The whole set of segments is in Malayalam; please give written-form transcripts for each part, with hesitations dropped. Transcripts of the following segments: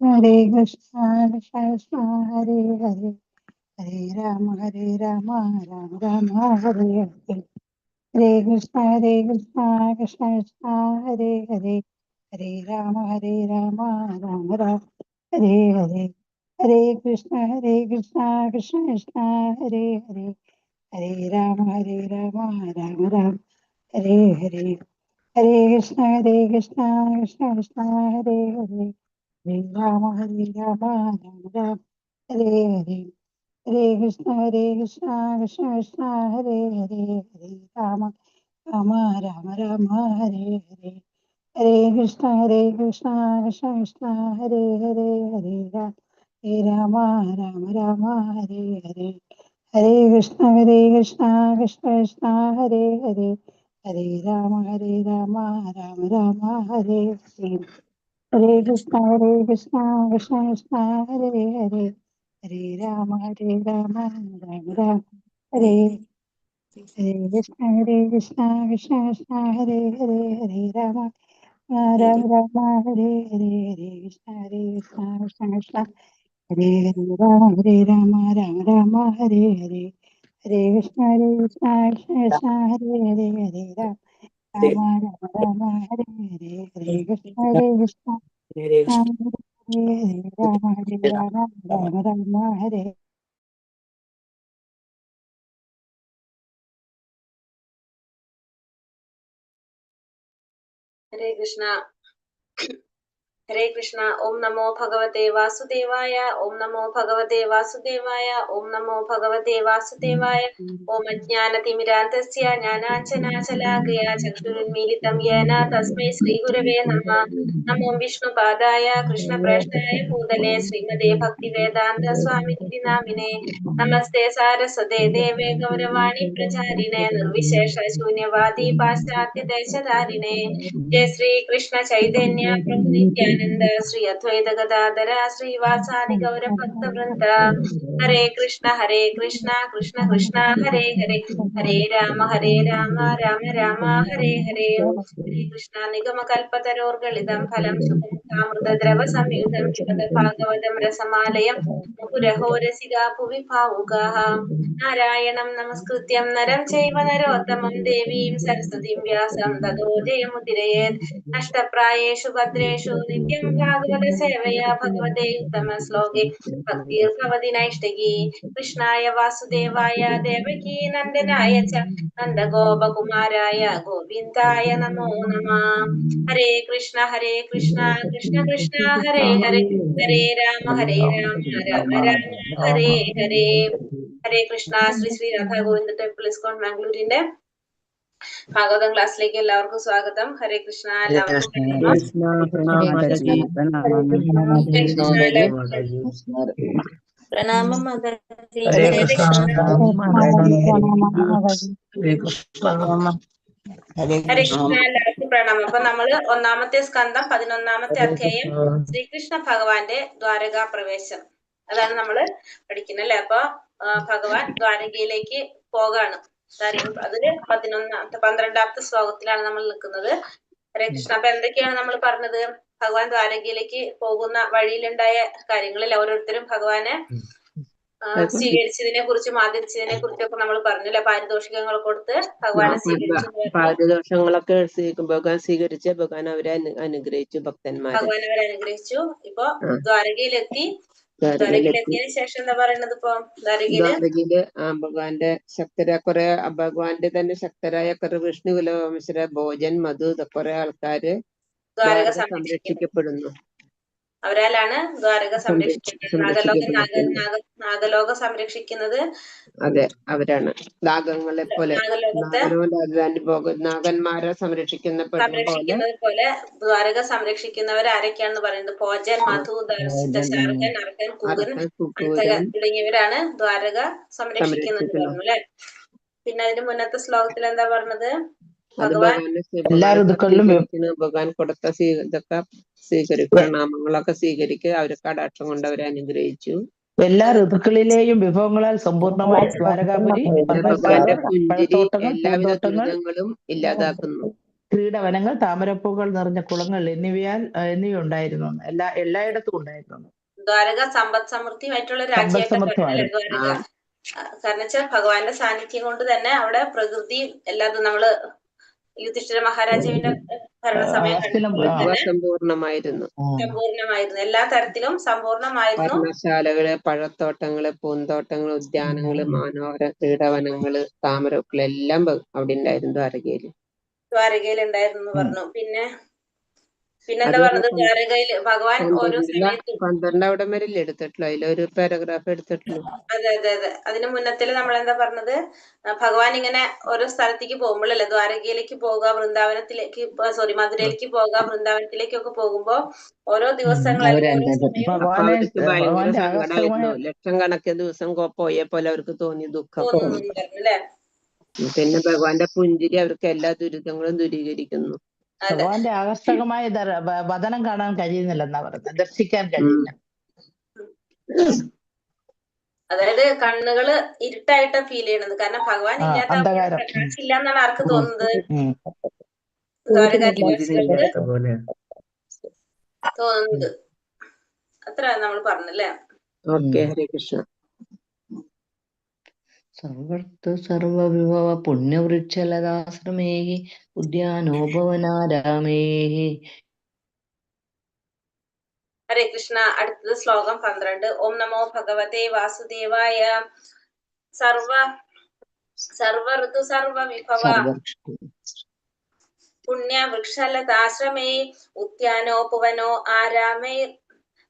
ഹരേ കൃഷ്ണ കൃഷ്ണ കൃഷ്ണ ഹരേ ഹരേ ഹരേ രാമ രാമ രാമ ഹരേ ഹരേ ഹരേ കൃഷ്ണ കൃഷ്ണ കൃഷ്ണ ഹരേ ഹരേ ഹരേ രാമ രാമ രാമ ഹരേ ഹരേ ഹരേ കൃഷ്ണ കൃഷ്ണ കൃഷ്ണ ഹരേ ഹരേ ഹരേ രാമ രാമ രാമ ഹരേ ഹരേ ഹരേ കൃഷ്ണ കൃഷ്ണ കൃഷ്ണ ഹരേ ഹരേ ഹരേ രാമ രാമ രാമ ഹരേ ഹരേ ഹരേ കൃഷ്ണ കൃഷ്ണ കൃഷ്ണ ഹരേ ഹരേ ഹരേ രാമ രാമ ഹരേ ഹരേ ഹരേ കൃഷ്ണ കൃഷ്ണ കൃഷ്ണ ഹരേ ഹരേ ഹരേ രാമ രാമ ഹരേ ഹരേ ഹരേ കൃഷ്ണ കൃഷ്ണ കൃഷ്ണ ഹരേ ഹരേ ഹരേ രാമ രാമ രാമ ഹരേ ഹരേ ഹരേ കൃഷ്ണ കൃഷ്ണ കൃഷ്ണ ഹരേ ഹരേ ഹരേ രാമ രാമ ഹരേ ഹരേ കൃഷ്ണ കൃഷ്ണ കൃഷ്ണ ഹരേ ഹരേ ഹരേ രാമ രാമ ഹരേ ഹരേ ഹരേ കൃഷ്ണ കൃഷ്ണ കൃഷ്ണ ഹരേ ഹരേ രാമ രാമ ഹരേ ഹരേ ഹരേ കൃഷ്ണ കൃഷ്ണ ഹരേ ഹരേ ഹരേ രാമ രാമ ഹരേ ഹരേ ഹരേ കൃഷ്ണ കൃഷ്ണ ഹരേ രാമ രാമ ഹരേ ഹരേ കൃഷ്ണ ഹരേ കൃഷ്ണ. ഓം നമോ ഭഗവതേ വാസുദേവായ. ഓം നമോ ഭഗവതേ വാസുദേവായ. ഓം നമോ ഭഗവതേ വാസുദേവായ. ഓം അജ്ഞാനതിമിരാന്തസ്യ ജ്ഞാനാഞ്ജനാശലാകയാ ചക്ഷുരുന്മീലിതം യേന തസ്മൈ ശ്രീഗുരവേ നമഃ. നമോ വിഷ്ണുപാദായ കൃഷ്ണപ്രേഷ്ഠായ ഭൂതലേ ശ്രീമതേ ഭക്തിവേദാന്ത സ്വാമിനിധി നാമിനേ. നമസ്തേ സാരസ്വതേ ദേവേ ഗൗരവാണി പ്രചാരിണേ നിർവിശേഷ ശൂന്യവാദി പാശ്ചാത്യ ദേശധാരിണേ. ജയ ശ്രീ കൃഷ്ണ ചൈതന്യ പ്രഭു നിത്യാനന്ദ ശ്രീ അദ്വൈത ഗദാധര ശ്രീവാസാദി ഗൗര ഭക്തവൃന്ദ. ഹരേ കൃഷ്ണ കൃഷ്ണ കൃഷ്ണ ഹരേ ഹരേ ഹരേ രാമ രാമ രാമ ഹരേ ഹരേ. ഹരേ കൃഷ്ണ. നിഗമകൽപ്പതരോർഗളിതം ഫലം സുഖമുഖാമൃതദ്രവ സംയുതം പിബത ഭാഗവതം രസമാലയം മുഹുരഹോ രസികാ ഭുവി ഭാവുകാഃ. നാരായണം നമസ്കൃത്യം നരം ചൈവ നരോത്തമം ദേവീം സരസ്വതീം വ്യാസം തതോ ജയമുദിരയേത്. നഷ്ടപ്രായേഷു ഭദ്രേഷു നിത്യം ഭാഗവത സേവയാ ഭഗവതേ ഉത്തമ ശ്ലോകേ ഭക്തിർഭവതി നൈഷ്ഠികീ. കൃഷ്ണായ വാസുദേവായ ദേവകീ നന്ദനായ ച നന്ദഗോപകുമാരായ ഗോവിന്ദായ നമോ നമഃ. ഹരേ കൃഷ്ണ കൃഷ്ണ കൃഷ്ണ ഹരേ ഹരേ ഹരേ രാമ രാമ രാമ ഹരേ ഹരേ. ഹരേ കൃഷ്ണ. ശ്രീ രാധാ ഗോവിന്ദ ടെമ്പിൾ ഇസ്കോൺ മാംഗ്ലൂരിന്റെ ഭാഗവതം ക്ലാസ്സിലേക്ക് എല്ലാവർക്കും സ്വാഗതം. ഹരേ കൃഷ്ണ. എല്ലാവർക്കും പ്രണാമം മാതാജി. ഹരേ കൃഷ്ണ. ഹരേ കൃഷ്ണ. എല്ലാവർക്കും പ്രണാമം. അപ്പൊ നമ്മള് ഒന്നാമത്തെ സ്കന്ധം 11ാമത്തെ അധ്യായം ശ്രീകൃഷ്ണ ഭഗവാന്റെ ദ്വാരകാ പ്രവേശം അതാണ് നമ്മള് പഠിക്കുന്നത് അല്ലെ. അപ്പൊ ഭഗവാൻ ദ്വാരകയിലേക്ക് പോകാണ്. അതില് 12ാമത്തെ ശ്ലോകത്തിലാണ് നമ്മൾ നിൽക്കുന്നത്. ഹരേ കൃഷ്ണ. അപ്പൊ എന്തൊക്കെയാണ് നമ്മൾ പറഞ്ഞത്? ഭഗവാൻ ദ്വാരകയിലേക്ക് പോകുന്ന വഴിയിലുണ്ടായ കാര്യങ്ങളിൽ ഓരോരുത്തരും ഭഗവാനെ സ്വീകരിച്ചതിനെ കുറിച്ചും ആദരിച്ചതിനെ കുറിച്ചൊക്കെ നമ്മൾ പറഞ്ഞു അല്ലെ. പാരിതോഷികങ്ങൾ കൊടുത്ത് ഭഗവാനെ സ്വീകരിച്ചു. പാരിതോഷങ്ങളൊക്കെ ഭഗവാൻ സ്വീകരിച്ച് ഭഗവാൻ അവരെ അനുഗ്രഹിച്ചു. ഭക്തന്മാരെ ഭഗവാൻ അവരെ അനുഗ്രഹിച്ചു. ഇപ്പൊ ദ്വാരകയിലെത്തി. ദ്വാരകയിലെത്തിയതിനു ശേഷം എന്താ പറയുന്നത്? ഇപ്പൊ ദ്വാരകയില് ഭഗവാന്റെ ശക്തരായ കുറെ ഭഗവാന്റെ തന്നെ ശക്തരായ കുറെ വിഷ്ണു കുലവംശര ഭോജൻ മധു കുറെ ആൾക്കാര് ദ്വാരക സംരക്ഷിക്കപ്പെടുന്നു. അവരാലാണ് ദ്വാരക സംരക്ഷിക്കപ്പെടുന്നത്. നാഗലോകം സംരക്ഷിക്കുന്നത് അതെ അവരാണ്. നാഗങ്ങളെ പോലെ നാഗന്മാരെ സംരക്ഷിക്കുന്നത് പോലെ ദ്വാരക സംരക്ഷിക്കുന്നവർ ആരൊക്കെയാണെന്ന് പറയുന്നത്? ഭോജൻ, മധു, ദശാർക്കൻ, അർക്കൻ, കുകൻ തുടങ്ങിയവരാണ് ദ്വാരക സംരക്ഷിക്കുന്നത് പറഞ്ഞു അല്ലെ. പിന്നെ അതിന് മുന്നത്തെ ശ്ലോകത്തിൽ എന്താ പറഞ്ഞത്? ഭഗവാൻ കൊടുത്ത ഇതൊക്കെ സ്വീകരിക്കുക, പ്രണാമങ്ങളൊക്കെ സ്വീകരിക്കുക. അവരെ കടാക്ഷം കൊണ്ട് അവരെ അനുഗ്രഹിച്ചു. എല്ലാ ഋതുക്കളിലെയും വിഭവങ്ങളാൽ സമ്പൂർണമായ ദ്വാരകാപുരി ഭഗവാന്റെ പുഞ്ചിരി എല്ലാവിധ ദുരിതങ്ങളും ഇല്ലാതാക്കുന്നു. ക്രീഡവനങ്ങൾ, താമരപ്പൂക്കൾ നിറഞ്ഞ കുളങ്ങൾ എന്നിവ ഉണ്ടായിരുന്നു. എല്ലായിടത്തും ഉണ്ടായിരുന്നു. ദ്വാരക സമ്പദ് സമൃദ്ധിയായിട്ടുള്ള രാജ്യമായിട്ട് പറഞ്ഞല്ലേ ദ്വാരക. കാരണം വെച്ചാൽ ഭഗവാന്റെ സാന്നിധ്യം കൊണ്ട് തന്നെ അവിടെ പ്രകൃതി എല്ലാതും നമ്മള് യുധിഷ്ഠിര മഹാരാജാവിന്റെ ഭരണസമയം സമ്പൂർണമായിരുന്നു. എല്ലാ തരത്തിലും സമ്പൂർണമായിരുന്നു. പർണശാലകള്, പഴത്തോട്ടങ്ങള്, പൂന്തോട്ടങ്ങള്, ഉദ്യാനങ്ങള്, മനോഹര ക്രീഡവനങ്ങള്, താമരപ്പൂക്കൾ എല്ലാം അവിടെ ഉണ്ടായിരുന്നു ദ്വാരകയിൽ ഉണ്ടായിരുന്നു പറഞ്ഞു. പിന്നെന്താ പറഞ്ഞത്? ദ്വാരകയില് ഭഗവാൻ ഓരോ സമയത്തും 12 അവിടം വരെ എടുത്തിട്ടുള്ളൂ. അതിലൊരു പാരഗ്രാഫ് എടുത്തിട്ടുള്ളൂ. അതെ. അതിന് മുന്നത്തില് നമ്മളെന്താ പറഞ്ഞത്? ഭഗവാൻ ഇങ്ങനെ ഓരോ സ്ഥലത്തേക്ക് പോകുമ്പോഴല്ലേ, ദ്വാരകയിലേക്ക് പോകുക, വൃന്ദാവനത്തിലേക്ക് മധുരയിലേക്ക് പോകുക, വൃന്ദാവനത്തിലേക്കൊക്കെ പോകുമ്പോ ഓരോ ദിവസങ്ങളായിട്ട് ഓരോ സമയം അവർക്ക് ഭയങ്കര സങ്കടമായിരുന്നു. ലക്ഷം കണക്കിന് ദിവസം പോയ പോലെ അവർക്ക് തോന്നി, ദുഃഖം തോന്നുന്നുണ്ടായിരുന്നു. പിന്നെ ഭഗവാന്റെ പുഞ്ചിരി അവർക്ക് എല്ലാ ദുരിതങ്ങളും ദൂരീകരിക്കുന്നു. ഭഗവാന്റെ ആകർഷകമായ വദനം കാണാൻ കഴിയുന്നില്ലെന്നാ പറയുന്നത്, ദർശിക്കാൻ കഴിയില്ല. അതായത് കണ്ണുകള് ഇരുട്ടായിട്ട് ഫീൽ ചെയ്യണത്. കാരണം ഭഗവാൻ ഇല്ലാത്ത പ്രകാശില്ല എന്നാണ് ആർക്ക് തോന്നുന്നത്? തോന്നുന്നത്. അത്ര നമ്മൾ പറഞ്ഞല്ലേ. ഓക്കെ, ഹരേ കൃഷ്ണ. സർവവിഭവ പുണ്യവൃക്ഷലതാശ്രമേ ഉദ്യാനോപവനാരാമേ. ഹരേ കൃഷ്ണ. അടുത്തത് ശ്ലോകം 12. ഓം നമോ ഭഗവതേ വാസുദേവായ. സർവ ഋതു സർവ വിഭവ പുണ്യവൃക്ഷലതാശ്രമേ ഉദ്യാനോപവനോ ആരാമേ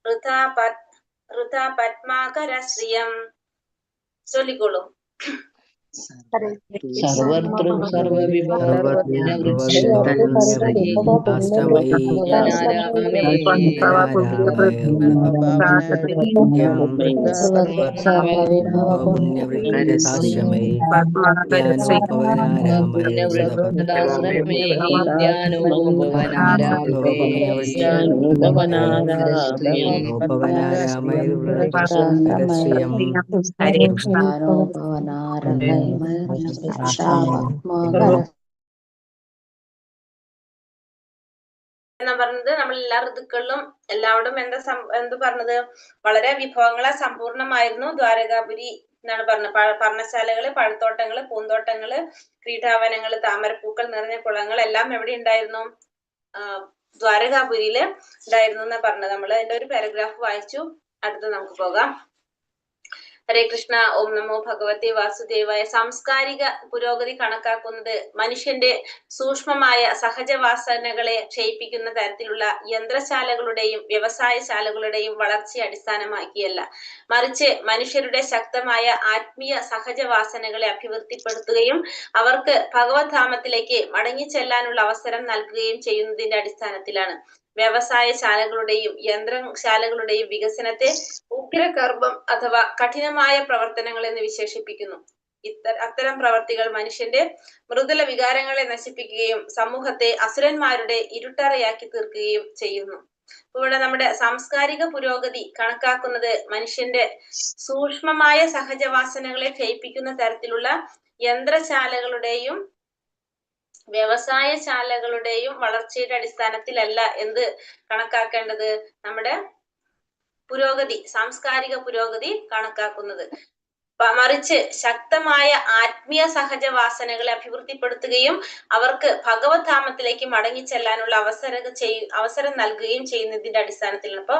ഋതാ പത്മാകരശ്രിയം. ചൊല്ലിക്കോളൂ. സർവതൃ സർവവിഭവ എന്നാ പറഞ്ഞത്? നമ്മൾ എല്ലാ ഋതുക്കളിലും എല്ലാവരും എന്ത് പറഞ്ഞത്? വളരെ വിഭവങ്ങളെ സമ്പൂർണമായിരുന്നു ദ്വാരകാപുരി എന്നാണ് പറഞ്ഞത്. പർണശാലകള്, പഴത്തോട്ടങ്ങള്, പൂന്തോട്ടങ്ങള്, ക്രീഡാവനങ്ങള്, താമരപ്പൂക്കൾ നിറഞ്ഞ കുളങ്ങൾ എല്ലാം എവിടെ ഉണ്ടായിരുന്നു? ദ്വാരകാപുരിയില് ഉണ്ടായിരുന്നു എന്നാ പറഞ്ഞത്. നമ്മൾ അതിന്റെ ഒരു പാരഗ്രാഫ് വായിച്ചു. അടുത്ത് നമുക്ക് പോകാം. ഹരേ കൃഷ്ണ. ഓം നമോ ഭഗവതേ വാസുദേവായ. സാംസ്കാരിക പുരോഗതി കണക്കാക്കുന്നത് മനുഷ്യന്റെ സൂക്ഷ്മമായ സഹജവാസനകളെ ക്ഷയിപ്പിക്കുന്ന തരത്തിലുള്ള യന്ത്രശാലകളുടെയും വ്യവസായശാലകളുടെയും വളർച്ചയെ അടിസ്ഥാനമാക്കിയല്ല, മറിച്ച് മനുഷ്യരുടെ ശക്തമായ ആത്മീയ സഹജവാസനകളെ അഭിവൃദ്ധിപ്പെടുത്തുകയും അവർക്ക് ഭഗവത് ധാമത്തിലേക്ക് മടങ്ങിച്ചെല്ലാനുള്ള അവസരം നൽകുകയും ചെയ്യുന്നതിന്റെ അടിസ്ഥാനത്തിലാണ്. വ്യവസായശാലകളുടെയും യന്ത്രശാലകളുടെയും വികസനത്തെ ഉഗ്രകർമ്മം അഥവാ കഠിനമായ പ്രവർത്തനങ്ങൾ എന്ന് വിശേഷിപ്പിക്കുന്നു. അത്തരം പ്രവർത്തികൾ മനുഷ്യന്റെ മൃദുല വികാരങ്ങളെ നശിപ്പിക്കുകയും സമൂഹത്തെ അസുരന്മാരുടെ ഇരുട്ടറയാക്കി തീർക്കുകയും ചെയ്യുന്നു. ഇവിടെ നമ്മുടെ സാംസ്കാരിക പുരോഗതി കണക്കാക്കുന്നത് മനുഷ്യന്റെ സൂക്ഷ്മമായ സഹജവാസനകളെ ക്ഷയിപ്പിക്കുന്ന തരത്തിലുള്ള യന്ത്രശാലകളുടെയും വ്യവസായശാലകളുടെയും വളർച്ചയുടെ അടിസ്ഥാനത്തിലല്ല എന്ത് കണക്കാക്കേണ്ടത്? നമ്മുടെ പുരോഗതി, സാംസ്കാരിക പുരോഗതി കണക്കാക്കുന്നത്, മറിച്ച് ശക്തമായ ആത്മീയ സഹജവാസനകളെ അഭിവൃദ്ധിപ്പെടുത്തുകയും അവർക്ക് ഭഗവത് ധാമത്തിലേക്ക് മടങ്ങിച്ചെല്ലാനുള്ള അവസരം നൽകുകയും ചെയ്യുന്നതിന്റെ അടിസ്ഥാനത്തിലാണ്. അപ്പൊ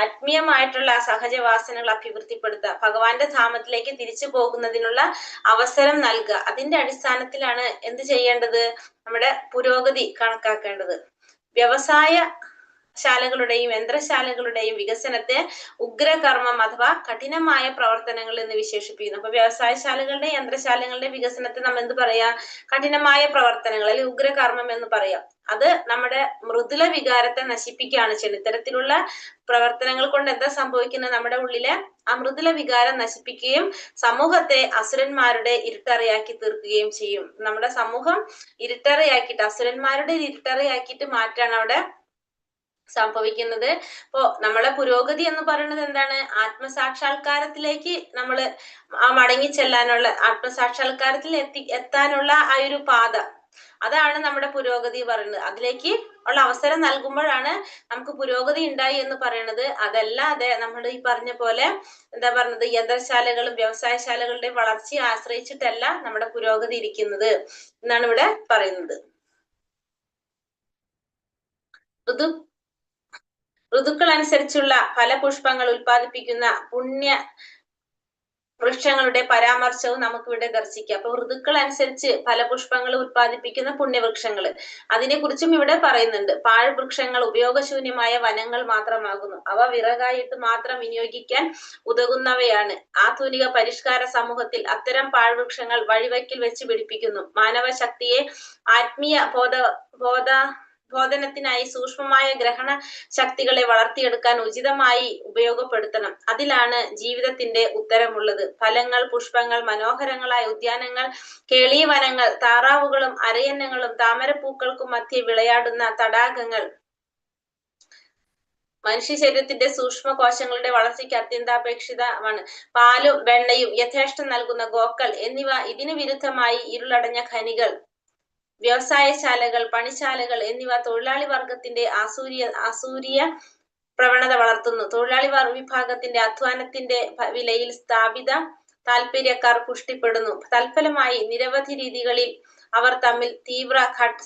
ആത്മീയമായിട്ടുള്ള സഹജവാസനകൾ അഭിവൃദ്ധിപ്പെടുത്തുക, ഭഗവാന്റെ ധാമത്തിലേക്ക് തിരിച്ചു പോകുന്നതിനുള്ള അവസരം നൽകുക, അതിന്റെ അടിസ്ഥാനത്തിലാണ് എന്ത് ചെയ്യേണ്ടത്? നമ്മുടെ പുരോഗതി കണക്കാക്കേണ്ടത്. വ്യവസായ ശാലകളുടെയും യന്ത്രശാലകളുടെയും വികസനത്തെ ഉഗ്രകർമ്മം അഥവാ കഠിനമായ പ്രവർത്തനങ്ങൾ എന്ന് വിശേഷിപ്പിക്കുന്നു. അപ്പൊ വ്യവസായശാലകളുടെയും യന്ത്രശാലകളുടെയും വികസനത്തെ നമ്മൾ എന്ത് പറയാ? കഠിനമായ പ്രവർത്തനങ്ങൾ അല്ലെങ്കിൽ ഉഗ്രകർമ്മം എന്ന് പറയാം. അത് നമ്മുടെ മൃദുല വികാരത്തെ നശിപ്പിക്കുകയാണ് ചെയ്യുന്നത്. ഇത്തരത്തിലുള്ള പ്രവർത്തനങ്ങൾ കൊണ്ട് എന്താ സംഭവിക്കുന്നത്? നമ്മുടെ ഉള്ളിലെ ആ മൃദുല വികാരം നശിപ്പിക്കുകയും സമൂഹത്തെ അസുരന്മാരുടെ ഇരുട്ടറയാക്കി തീർക്കുകയും ചെയ്യും. നമ്മുടെ സമൂഹം ഇരുട്ടറയാക്കിയിട്ട്, അസുരന്മാരുടെ ഇരുട്ടറയാക്കിയിട്ട് മാറ്റാണ് അവിടെ സംഭവിക്കുന്നത്. ഇപ്പോ നമ്മളെ പുരോഗതി എന്ന് പറയുന്നത് എന്താണ്? ആത്മസാക്ഷാത്കാരത്തിലേക്ക് നമ്മള് മടങ്ങി ചെല്ലാനുള്ള, ആത്മസാക്ഷാത്കാരത്തിൽ എത്താനുള്ള ആ ഒരു പാത, അതാണ് നമ്മുടെ പുരോഗതി പറയുന്നത്. അതിലേക്ക് ഉള്ള അവസരം നൽകുമ്പോഴാണ് നമുക്ക് പുരോഗതി ഉണ്ടായി എന്ന് പറയുന്നത്. അതല്ലാതെ നമ്മൾ ഈ പറഞ്ഞ പോലെ എന്താ പറയുന്നത്, യന്ത്രശാലകളും വ്യവസായശാലകളുടെ വളർച്ചയെ ആശ്രയിച്ചിട്ടല്ല നമ്മുടെ പുരോഗതി ഇരിക്കുന്നത് എന്നാണ് ഇവിടെ പറയുന്നത്. ഋതുക്കൾ അനുസരിച്ചുള്ള ഫലപുഷ്പങ്ങൾ ഉൽപ്പാദിപ്പിക്കുന്ന പുണ്യ വൃക്ഷങ്ങളുടെ പരാമർശവും നമുക്ക് ഇവിടെ ദർശിക്കാം. അപ്പൊ ഋതുക്കൾ അനുസരിച്ച് ഫലപുഷ്പങ്ങൾ ഉൽപ്പാദിപ്പിക്കുന്ന പുണ്യവൃക്ഷങ്ങൾ, അതിനെ കുറിച്ചും ഇവിടെ പറയുന്നുണ്ട്. പാഴ്വൃക്ഷങ്ങൾ ഉപയോഗശൂന്യമായ വനങ്ങൾ മാത്രമാകുന്നു. അവ വിറകായിട്ട് മാത്രം വിനിയോഗിക്കാൻ ഉതകുന്നവയാണ്. ആധുനിക പരിഷ്കാര സമൂഹത്തിൽ അത്തരം പാഴ്വൃക്ഷങ്ങൾ വഴിവക്കിൽ വെച്ച് പിടിപ്പിക്കുന്നു. മാനവ ശക്തിയെ ആത്മീയ ബോധനത്തിനായി സൂക്ഷ്മമായ ഗ്രഹണ ശക്തികളെ വളർത്തിയെടുക്കാൻ ഉചിതമായി ഉപയോഗപ്പെടുത്തണം. അതിലാണ് ജീവിതത്തിന്റെ ഉത്തരമുള്ളത്. ഫലങ്ങൾ, പുഷ്പങ്ങൾ, മനോഹരങ്ങളായ ഉദ്യാനങ്ങൾ, കേളീവനങ്ങൾ, താറാവുകളും അരയന്നങ്ങളും താമരപ്പൂക്കൾക്കും മധ്യേ വിളയാടുന്ന തടാകങ്ങൾ, മനുഷ്യ ശരീരത്തിന്റെ സൂക്ഷ്മകോശങ്ങളുടെ വളർച്ചയ്ക്ക് അത്യന്താപേക്ഷിതമാണ്. പാലും വെണ്ണയും യഥേഷ്ടം നൽകുന്ന ഗോക്കൾ എന്നിവ ഇതിനു വിരുദ്ധമായി ഇരുളടഞ്ഞ ഖനികൾ, വ്യവസായശാലകൾ, പണിശാലകൾ എന്നിവ തൊഴിലാളി വർഗത്തിന്റെ ആസൂരിയ പ്രവണത വളർത്തുന്നു. തൊഴിലാളി വിഭാഗത്തിന്റെ അധ്വാനത്തിന്റെ വിലയിൽ സ്ഥാപിത താല്പര്യക്കാർ പുഷ്ടിപ്പെടുന്നു. തൽഫലമായി നിരവധി രീതികളിൽ അവർ തമ്മിൽ തീവ്ര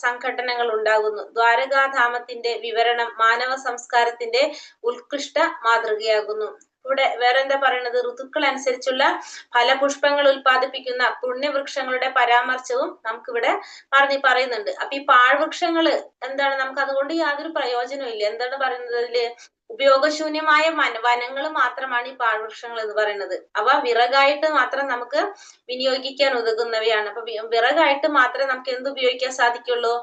സംഘട്ടനങ്ങൾ ഉണ്ടാകുന്നു. ദ്വാരകാധാമത്തിന്റെ വിവരണം മാനവ സംസ്കാരത്തിന്റെ ഉത്കൃഷ്ട മാതൃകയാകുന്നു. ഇവിടെ വേറെ എന്താ പറയുന്നത്, ഋതുക്കൾ അനുസരിച്ചുള്ള ഫലപുഷ്പങ്ങൾ ഉൽപ്പാദിപ്പിക്കുന്ന പുണ്യവൃക്ഷങ്ങളുടെ പരാമർശവും നമുക്കിവിടെ പറയുന്നുണ്ട്. അപ്പൊ ഈ പാഴ്വൃക്ഷങ്ങൾ എന്താണ്, നമുക്ക് അതുകൊണ്ട് യാതൊരു പ്രയോജനവും ഇല്ല. എന്താണ് പറയുന്നത്, അതില് ഉപയോഗശൂന്യമായ വനങ്ങൾ മാത്രമാണ് ഈ പാഴ്വൃക്ഷങ്ങൾ എന്ന് പറയുന്നത്. അവ വിറകായിട്ട് മാത്രം നമുക്ക് വിനിയോഗിക്കാൻ ഉതകുന്നവയാണ്. അപ്പൊ വിറകായിട്ട് മാത്രമേ നമുക്ക് എന്ത് ഉപയോഗിക്കാൻ സാധിക്കുള്ളൂ,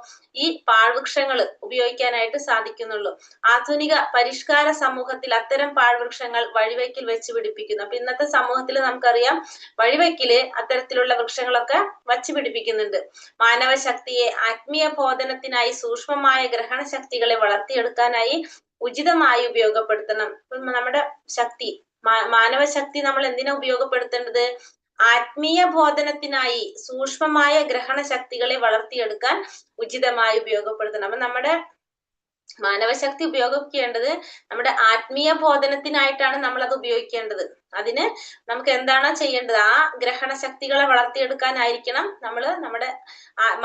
ഈ പാഴ്വൃക്ഷങ്ങൾ ഉപയോഗിക്കാനായിട്ട് സാധിക്കുന്നുള്ളൂ. ആധുനിക പരിഷ്കാര സമൂഹത്തിൽ അത്തരം പാഴ്വൃക്ഷങ്ങൾ വഴിവെക്കിൽ വെച്ച് പിടിപ്പിക്കുന്നു. അപ്പൊ ഇന്നത്തെ സമൂഹത്തിൽ നമുക്കറിയാം, വഴിവെക്കില് അത്തരത്തിലുള്ള വൃക്ഷങ്ങളൊക്കെ വച്ച് പിടിപ്പിക്കുന്നുണ്ട്. മാനവ ശക്തിയെ ആത്മീയ ബോധനത്തിനായി സൂക്ഷ്മമായ ഗ്രഹണ ശക്തികളെ വളർത്തിയെടുക്കാനായി ഉചിതമായി ഉപയോഗപ്പെടുത്തണം. നമ്മുടെ ശക്തി, മാനവ ശക്തി നമ്മൾ എന്തിനാ ഉപയോഗപ്പെടുത്തേണ്ടത്, ആത്മീയ ബോധനത്തിനായി സൂക്ഷ്മമായ ഗ്രഹണ ശക്തികളെ വളർത്തിയെടുക്കാൻ ഉചിതമായി ഉപയോഗപ്പെടുത്തണം. അപ്പൊ നമ്മുടെ മാനവശക്തി ഉപയോഗിക്കേണ്ടത് നമ്മുടെ ആത്മീയ ബോധനത്തിനായിട്ടാണ് നമ്മൾ അത് ഉപയോഗിക്കേണ്ടത്. അതിന് നമുക്ക് എന്താണോ ചെയ്യേണ്ടത്, ആ ഗ്രഹണ ശക്തികളെ വളർത്തിയെടുക്കാനായിരിക്കണം നമ്മൾ നമ്മുടെ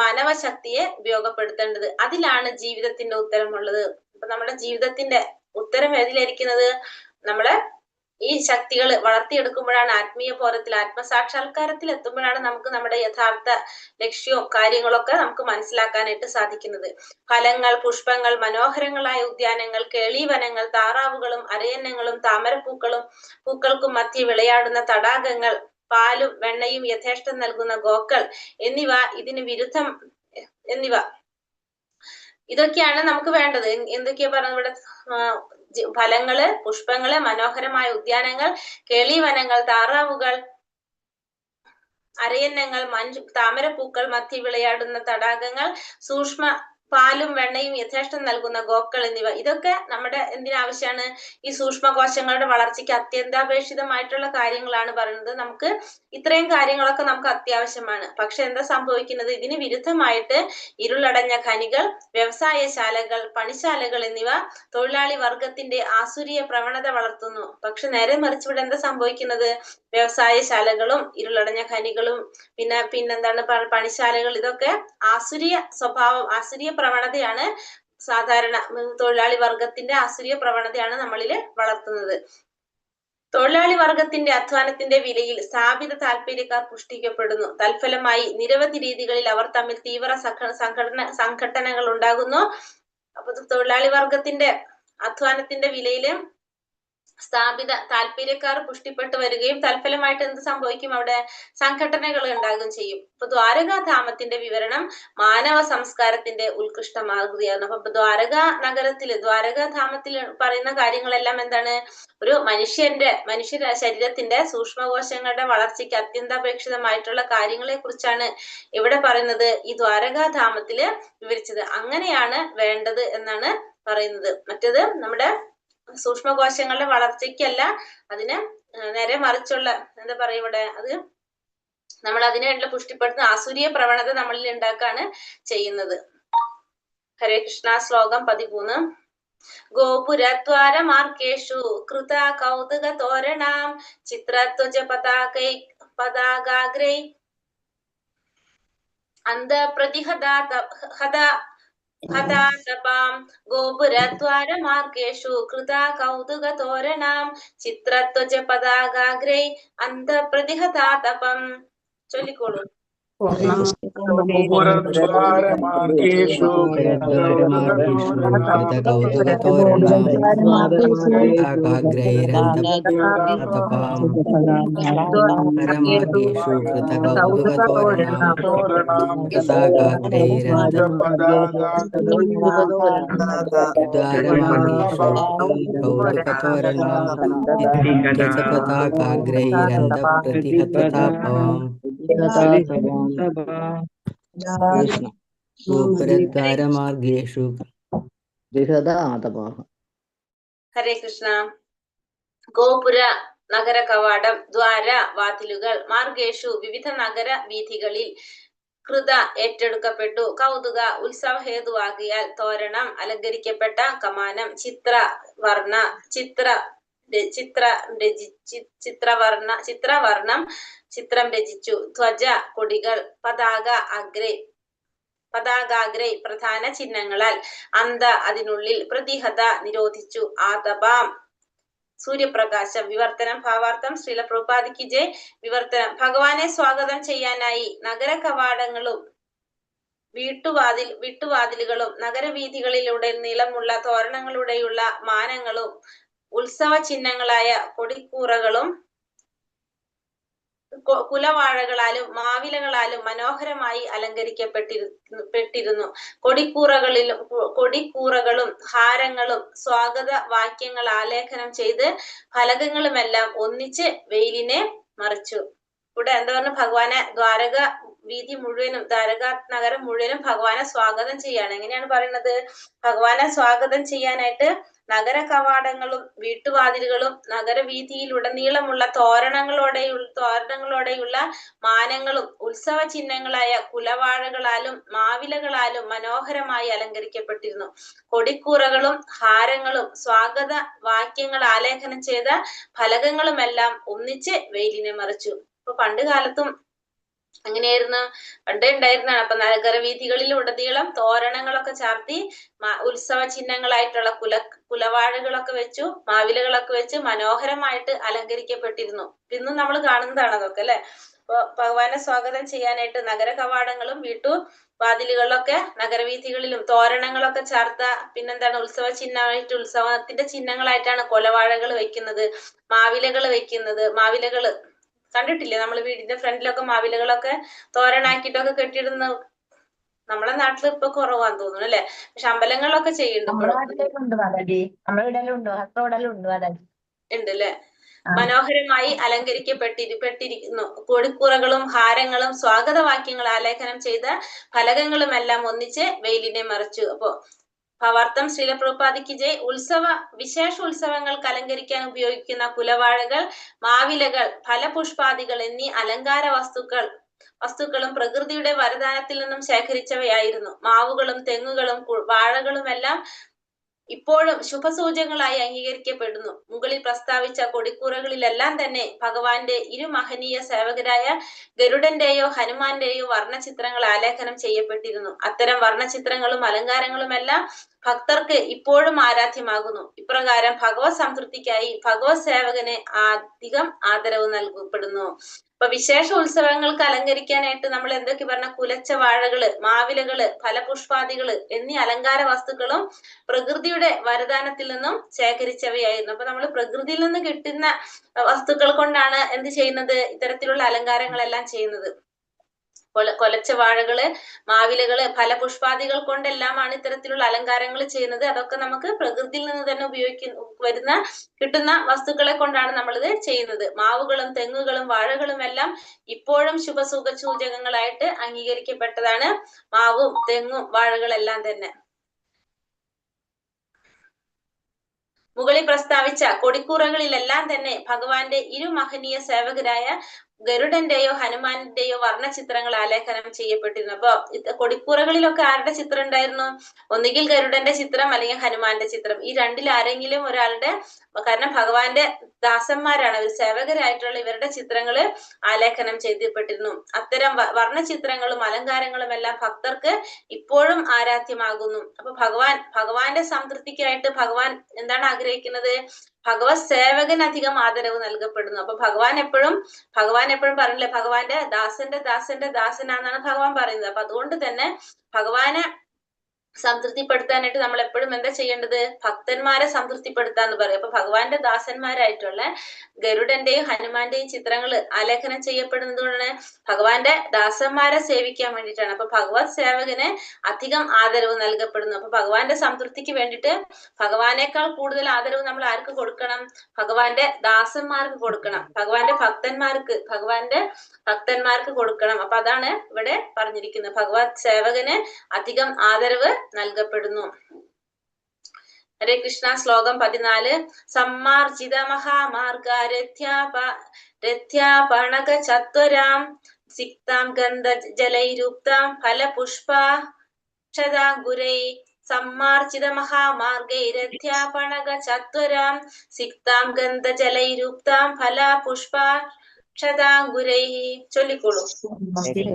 മാനവശക്തിയെ ഉപയോഗപ്പെടുത്തേണ്ടത്. അതിലാണ് ജീവിതത്തിന്റെ ഉത്തരമുള്ളത്. അപ്പൊ നമ്മുടെ ജീവിതത്തിന്റെ ഉത്തരം ഏതിലായിരിക്കുന്നത്, നമ്മളെ ഈ ശക്തികൾ വളർത്തിയെടുക്കുമ്പോഴാണ്, ആത്മീയ ബോധത്തിൽ ആത്മസാക്ഷാത്കാരത്തിൽ എത്തുമ്പോഴാണ് നമുക്ക് നമ്മുടെ യഥാർത്ഥ ലക്ഷ്യവും കാര്യങ്ങളൊക്കെ നമുക്ക് മനസ്സിലാക്കാനായിട്ട് സാധിക്കുന്നത്. ഫലങ്ങൾ, പുഷ്പങ്ങൾ, മനോഹരങ്ങളായ ഉദ്യാനങ്ങൾ, കേളീവനങ്ങൾ, താറാവുകളും അരയന്നങ്ങളും പൂക്കൾക്കും മധ്യ വിളയാടുന്ന തടാകങ്ങൾ, പാലും വെണ്ണയും യഥേഷ്ടം നൽകുന്ന ഗോക്കൾ എന്നിവ ഇതിന് വിരുദ്ധം ഇതൊക്കെയാണ് നമുക്ക് വേണ്ടത്. എന്തൊക്കെയാ പറഞ്ഞത് ഇവിടെ, ഫലങ്ങള്, പുഷ്പങ്ങള്, മനോഹരമായ ഉദ്യാനങ്ങൾ, കേളീവനങ്ങൾ, താറാവുകൾ, അരയന്നങ്ങൾ, താമരപ്പൂക്കൾ, മധ്യ വിളയാടുന്ന തടാകങ്ങൾ, പാലും വെണ്ണയും യഥേഷ്ടം നൽകുന്ന ഗോക്കൾ എന്നിവ. ഇതൊക്കെ നമ്മുടെ എന്തിനാവശ്യമാണ്, ഈ സൂക്ഷ്മകോശങ്ങളുടെ വളർച്ചയ്ക്ക് അത്യന്താപേക്ഷിതമായിട്ടുള്ള കാര്യങ്ങളാണ് പറയുന്നത്. നമുക്ക് ഇത്രയും കാര്യങ്ങളൊക്കെ നമുക്ക് അത്യാവശ്യമാണ്. പക്ഷെ എന്താ സംഭവിക്കുന്നത്, ഇതിന് വിരുദ്ധമായിട്ട് ഇരുളടഞ്ഞ ഖനികൾ, വ്യവസായശാലകൾ, പണിശാലകൾ എന്നിവ തൊഴിലാളി വർഗത്തിന്റെ ആസുരീയ പ്രവണത വളർത്തുന്നു. പക്ഷെ നേരെ മറിച്ച് ഇവിടെ എന്താ സംഭവിക്കുന്നത്, വ്യവസായശാലകളും ഇരുളടഞ്ഞ ഖനികളും പിന്നെന്താണ് പണിശാലകൾ, ഇതൊക്കെ ആസുരീയ സ്വഭാവം, ആസുരീയ പ്രവണതയാണ് സാധാരണ തൊഴിലാളി വർഗത്തിന്റെ ആസുരീയ പ്രവണതയാണ് നമ്മളിൽ വളർത്തുന്നത്. തൊഴിലാളി വർഗത്തിന്റെ അധ്വാനത്തിന്റെ വിലയിൽ സ്ഥാപിത താല്പര്യക്കാർ പുഷ്ടിക്കപ്പെടുന്നു. തൽഫലമായി നിരവധി രീതികളിൽ അവർ തമ്മിൽ തീവ്ര സംഘട്ടനങ്ങൾ ഉണ്ടാകുന്നു. അപ്പൊ തൊഴിലാളി വർഗത്തിന്റെ അധ്വാനത്തിന്റെ വിലയില് സ്ഥാപിത താല്പര്യക്കാർ പുഷ്ടിപ്പെട്ടു വരികയും തൽഫലമായിട്ട് എന്ത് സംഭവിക്കും, അവിടെ സംഘടനകൾ ഉണ്ടാകുകയും ചെയ്യും. ഇപ്പൊ ദ്വാരകാധാമത്തിന്റെ വിവരണം മാനവ സംസ്കാരത്തിന്റെ ഉത്കൃഷ്ട മാതൃകയാണ്. അപ്പൊ ദ്വാരകാധാമത്തിൽ പറയുന്ന കാര്യങ്ങളെല്ലാം എന്താണ്, ഒരു മനുഷ്യ ശരീരത്തിന്റെ സൂക്ഷ്മകോശങ്ങളുടെ വളർച്ചയ്ക്ക് അത്യന്താപേക്ഷിതമായിട്ടുള്ള കാര്യങ്ങളെ കുറിച്ചാണ് ഇവിടെ പറയുന്നത്, ഈ ദ്വാരകാധാമത്തില് വിവരിച്ചത്. അങ്ങനെയാണ് വേണ്ടത് എന്നാണ് പറയുന്നത്. മറ്റത് നമ്മുടെ സൂക്ഷ്മകോശങ്ങളുടെ വളർച്ചയ്ക്കല്ല, അതിന് നേരെ മറിച്ചുള്ള എന്താ പറയാ ഇവിടെ, അത് നമ്മൾ അതിനുവേണ്ടി പുഷ്ടിപ്പെടുത്തുന്ന ആസുരീയ പ്രവണത നമ്മളിൽ ഉണ്ടാക്കാണ് ചെയ്യുന്നത്. ഹരേ കൃഷ്ണ. ശ്ലോകം 13. ഗോപുരദ്വാരമാർഗേഷു കൃത കൗതുക തോരണാം ചിത്രത്വജ പതാകാഗ്രൈ ഹതാതപാം ഗോപുരദ്വാരമാർഗേഷു കൃത കൗതുക തോരണാം ചിത്രത്വജ പതാകാഗ്രൈ അന്തപ്രതിഹതാതപം. ചൊല്ലിക്കോളൂ. ഗോപുരദ്വാരമാർഗേഷു ഗോപുരദ്വാരമാർഗേഷു കൃതകൗതുകതോരണാം പതാകാഗ്രൈരന്തപ്രതിഹതാതപാം ഗോപുരമാർഗേഷു കൃതകൗതുകതോരണാം പതാകാഗ്രൈരന്തപ്രതിഹതാതപാം കൗതുകതോരണാം ചിത്രപതാകാഗ്രൈരന്തപ്രതിഹതാതപാം ഗോപുരദ്വാരമാർഗേഷു. ഹരേ കൃഷ്ണ. ഗോപുര നഗര കവാടം, ദ്വാര വാതിലുകൾ, മാർഗേഷു വിവിധ നഗര വീഥികളിൽ, കൃത ഏറ്റെടുക്കപ്പെട്ടു, കൗതുക ഉത്സവഹേതുവാകിയാൽ, തോരണം അലങ്കരിക്കപ്പെട്ട കമാനം, ചിത്രവർണം ചിത്രം രചിച്ചു, ധ്വജ കൊടികൾ, പതാകാഗ്രൈ പ്രധാന ചിഹ്നങ്ങളാൽ, അന്ത അതിനുള്ളിൽ, പ്രതിഹത നിരോധിച്ചു, ആതപാം സൂര്യപ്രകാശം. വിവർത്തനം. ഭാവാർത്ഥം. ശ്രീല പ്രഭുപാദിക്ക് ജയ്. വിവർത്തനം. ഭഗവാനെ സ്വാഗതം ചെയ്യാനായി നഗര കവാടങ്ങളും വിട്ടുവാതിലുകളും നഗരവീഥികളിലൂടെ നീളമുള്ള തോരണങ്ങളുടെയുള്ള മാനങ്ങളും ഉത്സവ ചിഹ്നങ്ങളായ കൊടിക്കൂറകളും കുലവാഴകളാലും മാവിലകളാലും മനോഹരമായി അലങ്കരിക്കപ്പെട്ടിരുന്നു. കൊടിക്കൂറകളും ഹാരങ്ങളും സ്വാഗത വാക്യങ്ങൾ ആലേഖനം ചെയ്ത് ഫലകങ്ങളുമെല്ലാം ഒന്നിച്ച് വെയിലിനെ മറിച്ചു. ഇവിടെ എന്താ പറഞ്ഞ, ഭഗവാനെ ദ്വാരക വീതി മുഴുവനും, ദ്വാരക നഗരം മുഴുവനും ഭഗവാനെ സ്വാഗതം ചെയ്യാണ്. എങ്ങനെയാണ് പറയുന്നത്? ഭഗവാനെ സ്വാഗതം ചെയ്യാനായിട്ട് നഗര കവാടങ്ങളും വീട്ടുവാതിലുകളും നഗരവീഥിയിലുടനീളമുള്ള തോരണങ്ങളോടെയുള്ള മാനങ്ങളും ഉത്സവ ചിഹ്നങ്ങളായ കുലവാഴകളാലും മാവിലകളാലും മനോഹരമായി അലങ്കരിക്കപ്പെട്ടിരുന്നു. കൊടിക്കൂറകളും ഹാരങ്ങളും സ്വാഗത വാക്യങ്ങൾ ആലേഖനം ചെയ്ത ഫലകങ്ങളുമെല്ലാം ഒന്നിച്ച് വെയിലിനെ മറിച്ചു. ഇപ്പൊ പണ്ട് കാലത്തും അങ്ങനെയായിരുന്നു, പണ്ടേ ഉണ്ടായിരുന്നാണ്. അപ്പൊ നഗരവീഥികളിൽ ഉടനീളം തോരണങ്ങളൊക്കെ ചാർത്തി ഉത്സവ ചിഹ്നങ്ങളായിട്ടുള്ള കുലവാഴകളൊക്കെ വെച്ചു, മാവിലകളൊക്കെ വെച്ച് മനോഹരമായിട്ട് അലങ്കരിക്കപ്പെട്ടിരുന്നു. ഇന്നും നമ്മൾ കാണുന്നതാണ് അതൊക്കെ, അല്ലെ? അപ്പൊ ഭഗവാനെ സ്വാഗതം ചെയ്യാനായിട്ട് നഗര കവാടങ്ങളും വാതിലുകളിലൊക്കെ നഗരവീഥികളിലും തോരണങ്ങളൊക്കെ ചാർത്ത, പിന്നെന്താണ്, ഉത്സവ ചിഹ്നമായിട്ട്, ഉത്സവത്തിന്റെ ചിഹ്നങ്ങളായിട്ടാണ് കൊലവാഴകൾ വെക്കുന്നത്, മാവിലകൾ വെക്കുന്നത്. മാവിലകള് കണ്ടിട്ടില്ലേ? നമ്മൾ വീടിന്റെ ഫ്രണ്ടിലൊക്കെ മാവിലകളൊക്കെ തോരണാക്കിയിട്ടൊക്കെ കെട്ടിയിടുന്ന നമ്മളെ നാട്ടിൽ ഇപ്പൊ കുറവാന്ന് തോന്നുന്നു, അല്ലെ? പക്ഷെ അമ്പലങ്ങളിലൊക്കെ ചെയ്യുന്നുണ്ട്. ഉണ്ട് അല്ലെ? മനോഹരമായി അലങ്കരിക്കപ്പെട്ടിരിക്കുന്നു. കൊടിക്കൂറകളും ഹാരങ്ങളും സ്വാഗതവാക്യങ്ങൾ ആലേഖനം ചെയ്ത ഫലകങ്ങളുമെല്ലാം ഒന്നിച്ച് വെയിലിനെ മറിച്ചു. അപ്പോ ഭാവാർത്ഥം. ശ്രീല പ്രഭുപാദിക്ക് ജയ്. വിശേഷ ഉത്സവങ്ങൾക്ക് അലങ്കരിക്കാൻ ഉപയോഗിക്കുന്ന കുലവാഴകൾ, മാവിലകൾ, ഫലപുഷ്പാദികൾ എന്നീ അലങ്കാര വസ്തുക്കളും പ്രകൃതിയുടെ വരദാനത്തിൽ നിന്നും ശേഖരിച്ചവയായിരുന്നു. മാവുകളും തെങ്ങുകളും വാഴകളുമെല്ലാം ഇപ്പോഴും ശുഭസൂചകങ്ങളായി അംഗീകരിക്കപ്പെടുന്നു. മുകളിൽ പ്രസ്താവിച്ച കൊടിക്കൂറകളിലെല്ലാം തന്നെ ഭഗവാന്റെ ഇരുമഹനീയ സേവകരായ ഗരുഡന്റെയോ ഹനുമാന്റെയോ വർണ്ണചിത്രങ്ങൾ ആലേഖനം ചെയ്യപ്പെട്ടിരുന്നു. അത്തരം വർണ്ണചിത്രങ്ങളും അലങ്കാരങ്ങളുമെല്ലാം ഭക്തർക്ക് ഇപ്പോഴും ആരാധ്യമാകുന്നു. ഇപ്രകാരം ഭഗവത് സംതൃപ്തിക്കായി ഭഗവത് സേവകന് അധികം ആദരവ് നൽകപ്പെടുന്നു. അപ്പൊ വിശേഷ ഉത്സവങ്ങൾക്ക് അലങ്കരിക്കാനായിട്ട് നമ്മൾ എന്തൊക്കെ പറഞ്ഞ, കുലച്ച വാഴകള്, മാവിലകള്, ഫലപുഷ്പാദികള് എന്നീ അലങ്കാര വസ്തുക്കളും പ്രകൃതിയുടെ വരദാനത്തിൽ നിന്നും ശേഖരിച്ചവയായിരുന്നു. അപ്പൊ നമ്മൾ പ്രകൃതിയിൽ നിന്ന് കിട്ടുന്ന വസ്തുക്കൾ കൊണ്ടാണ് എന്ത് ചെയ്യുന്നത്? ഇത്തരത്തിലുള്ള അലങ്കാരങ്ങളെല്ലാം ചെയ്യുന്നത്. കൊലച്ച വാഴകള്, മാവിലകള്, ഫലപുഷ്പാദികൾ കൊണ്ടെല്ലാമാണ് ഇത്തരത്തിലുള്ള അലങ്കാരങ്ങൾ ചെയ്യുന്നത്. അതൊക്കെ നമുക്ക് പ്രകൃതിയിൽ നിന്ന് തന്നെ കിട്ടുന്ന വസ്തുക്കളെ കൊണ്ടാണ് നമ്മളിത് ചെയ്യുന്നത്. മാവുകളും തെങ്ങുകളും വാഴകളും എല്ലാം ഇപ്പോഴും ശുഭസൂചകങ്ങളായിട്ട് അംഗീകരിക്കപ്പെട്ടതാണ്. മാവും തെങ്ങും വാഴകളെല്ലാം തന്നെ. മുകളിൽ പ്രസ്താവിച്ച കൊടിക്കൂറകളിലെല്ലാം തന്നെ ഭഗവാന്റെ ഇരുമഹനീയ സേവകരായ ഗരുഡന്റെയോ ഹനുമാന്റെയോ വർണ്ണചിത്രങ്ങൾ ആലേഖനം ചെയ്യപ്പെട്ടിരുന്നു. അപ്പൊ കൊടിക്കൂറകളിലൊക്കെ ആരുടെ ചിത്രം ഉണ്ടായിരുന്നു? ഒന്നുകിൽ ഗരുഡന്റെ ചിത്രം അല്ലെങ്കിൽ ഹനുമാന്റെ ചിത്രം. ഈ രണ്ടിൽ ആരെങ്കിലും ഒരാളുടെ, കാരണം ഭഗവാന്റെ ദാസന്മാരാണ് അവർ, സേവകരായിട്ടുള്ള ഇവരുടെ ചിത്രങ്ങള് ആലേഖനം ചെയ്യപ്പെട്ടിരുന്നു. അത്തരം വർണ്ണചിത്രങ്ങളും അലങ്കാരങ്ങളും എല്ലാം ഭക്തർക്ക് ഇപ്പോഴും ആരാധ്യമാകുന്നു. അപ്പൊ ഭഗവാന്റെ സംതൃപ്തിക്കായിട്ട് ഭഗവാൻ എന്താണ് ആഗ്രഹിക്കുന്നത്? ഭഗവത് സേവകന് അധികം ആദരവ് നൽകപ്പെടുന്നു. അപ്പൊ ഭഗവാൻ എപ്പോഴും പറഞ്ഞില്ലേ, ഭഗവാന്റെ ദാസന്റെ ദാസന്റെ ദാസനാന്നാണ് ഭഗവാൻ പറയുന്നത്. അപ്പൊ അതുകൊണ്ട് തന്നെ ഭഗവാനെ സംതൃപ്തിപ്പെടുത്താനായിട്ട് നമ്മൾ എപ്പോഴും എന്താ ചെയ്യേണ്ടത്? ഭക്തന്മാരെ സംതൃപ്തിപ്പെടുത്താന്ന് പറയും. അപ്പൊ ഭഗവാന്റെ ദാസന്മാരായിട്ടുള്ള ഗരുഡന്റെയും ഹനുമാന്റെയും ചിത്രങ്ങൾ ആലേഖനം ചെയ്യപ്പെടുന്നത് കൊണ്ടാണ് ഭഗവാന്റെ ദാസന്മാരെ സേവിക്കാൻ വേണ്ടിയിട്ടാണ്. അപ്പൊ ഭഗവത് സേവകന് അധികം ആദരവ് നൽകപ്പെടുന്നു. അപ്പൊ ഭഗവാന്റെ സംതൃപ്തിക്ക് വേണ്ടിയിട്ട് ഭഗവാനേക്കാൾ കൂടുതൽ ആദരവ് നമ്മൾ ആർക്ക് കൊടുക്കണം? ഭഗവാന്റെ ദാസന്മാർക്ക് കൊടുക്കണം, ഭഗവാന്റെ ഭക്തന്മാർക്ക് കൊടുക്കണം. അപ്പൊ അതാണ് ഇവിടെ പറഞ്ഞിരിക്കുന്നത്, ഭഗവത് സേവകന് അധികം ആദരവ് നൽകപ്പെടുന്നു. ഹരേ കൃഷ്ണ. ശ്ലോകം 14. സമ്മാർജിത മഹാമാർഗ രഥ്യാപണക ചത്വരാം സിക്താം ഗന്ധ ജലൈരുക്താം ഫലപുഷ്പാക്ഷതാംഗുരൈ. സമ്മാർജിത മഹാമാർഗൈ രഥ്യാപണക ചത്വരാം സിക്താം ഗന്ധ ജലൈരുക്താം ഫലപുഷ്പാക്ഷതാംഗുരൈ. ചൊല്ലിക്കോളൂ. സമ്മാർജിത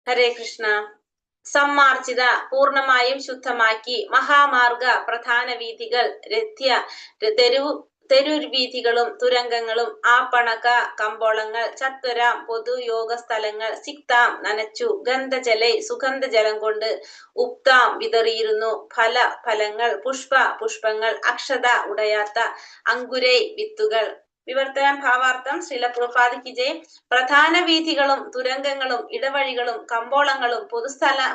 ഹരേ കൃഷ്ണ. സമ്മാർജിത പൂർണമായും ശുദ്ധമാക്കി, മഹാമാർഗ പ്രധാന വീഥികൾ, തെരുവീഥികളും തുരങ്കങ്ങളും, ആപ്പണക കമ്പോളങ്ങൾ, ചത്വരാം പൊതുയോഗ സ്ഥലങ്ങൾ, സിക്താം നനച്ചു, ഗന്ധജലൈ സുഗന്ധജലം കൊണ്ട്, ഉക്താം വിതറിയിരുന്നു, ഫലങ്ങൾ, പുഷ്പങ്ങൾ, അക്ഷത ഉടയാത്ത, അങ്കുരൈ വിത്തുകൾ. വിവർത്തനം ഭാവാർത്ഥം. ശ്രീല പ്രഭുപാദി ജയ്. പ്രധാന വീഥികളും തുരങ്കങ്ങളും ഇടവഴികളും കമ്പോളങ്ങളും